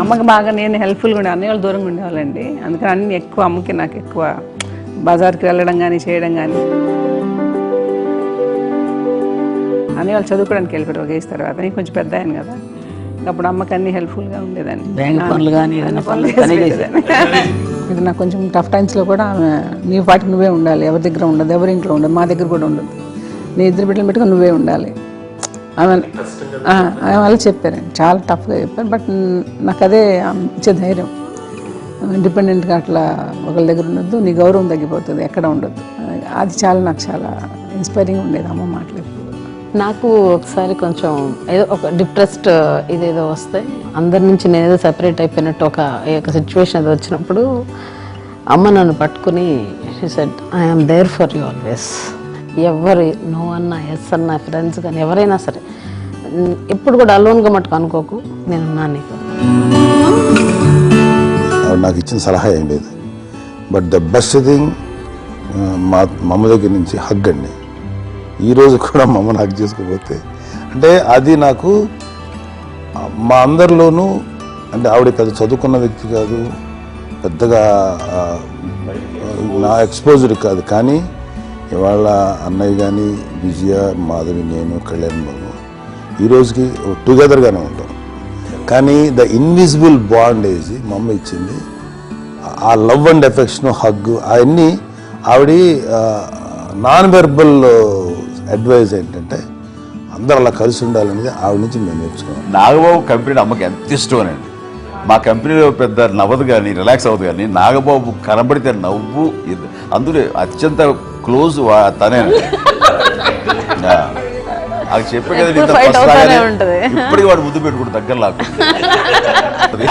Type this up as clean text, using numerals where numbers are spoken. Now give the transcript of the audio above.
అమ్మకి బాగా నేను హెల్ప్ఫుల్గా ఉండే అన్నయ్య వాళ్ళు దూరంగా ఉండేవాళ్ళండి. అందుకని అన్ని ఎక్కువ అమ్మకి నాకు ఎక్కువ బజార్కి వెళ్ళడం కానీ చేయడం కానీ. అన్నయ్య వాళ్ళు చదువుకోవడానికి వెళ్ళిపోయారు ఒక ఏజ్ తర్వాత. నేను కొంచెం పెద్ద అయ్యాను కదా, అప్పుడు అమ్మకి అన్ని హెల్ప్ఫుల్గా ఉండేదాన్ని. బ్యాంక్ పనులు కానీ ఇది నాకు కొంచెం టఫ్ టైమ్స్లో కూడా నీ పాటికి నువ్వే ఉండాలి, ఎవరి దగ్గర ఉండదు, ఎవరి ఇంట్లో ఉండదు, మా దగ్గర కూడా ఉండదు, నీ ఇద్దరు బిడ్డలు పెట్టుకుని నువ్వే ఉండాలి ఆమె వాళ్ళు చెప్పారండి. చాలా టఫ్గా చెప్పారు. బట్ నాకు అదే ఇచ్చే ధైర్యం. ఇండిపెండెంట్గా అట్లా ఒకరి దగ్గర ఉండొద్దు, నీ గౌరవం తగ్గిపోతుంది, ఎక్కడ ఉండొద్దు. అది నాకు చాలా ఇన్స్పైరింగ్ ఉండేది అమ్మ మాటలు. నాకు ఒకసారి కొంచెం ఏదో ఒక డిప్రెస్డ్ ఇదేదో వస్తే అందరి నుంచి నేను ఏదో సెపరేట్ అయిపోయినట్టు ఒక సిచ్యువేషన్ ఏదో వచ్చినప్పుడు అమ్మ నన్ను పట్టుకుని she said I'm there for you always. ఎవరు నో అన్నా ఎస్ అన్నా ఫ్రెండ్స్ కానీ ఎవరైనా సరే ఎప్పుడు కూడా అలోన్గా మట్టుకు అనుకోకు, నేనున్నాను నీకు. నాకు ఇచ్చిన సలహా ఏం లేదు. బట్ ద బెస్ట్ థింగ్ మా మమ్మ దగ్గర నుంచి హగ్ అండి. ఈరోజు కూడా మా అమ్మని హగ్ చేసుకోకపోతే అంటే అది నాకు మా అందరిలోనూ, అంటే ఆవిడ పెద్ద చదువుకున్న వ్యక్తి కాదు, పెద్దగా నా ఎక్స్పోజర్ కాదు, కానీ ఇవాళ అన్నయ్య కానీ విజయ, మాధవి, నేను, కళ్యాణ్ బాబు ఈ రోజుకి టుగెదర్గానే ఉంటాం. కానీ ద ఇన్విజిబుల్ బాండేజ్ మా అమ్మ ఇచ్చింది. ఆ లవ్ అండ్ ఎఫెక్షన్, హగ్, అవన్నీ ఆవిడ నాన్ వెర్బల్ అడ్వైజ్ ఏంటంటే అందరూ అలా కలిసి ఉండాలనేది ఆవిడ నుంచి మేము నేర్చుకున్నాం. నాగబాబు కంపెనీ అమ్మకి ఎంత ఇష్టమేనండి. మా కంపెనీలో పెద్ద నవ్వదు కానీ రిలాక్స్ అవ్వదు, కానీ నాగబాబు కనబడితే నవ్వు. అందులో అత్యంత క్లోజ్ తనే. అది చెప్పే కదా, ఇప్పటికి వాడు ముద్దు పెట్టుకుంటూ దగ్గర లాక్కుంటుంది.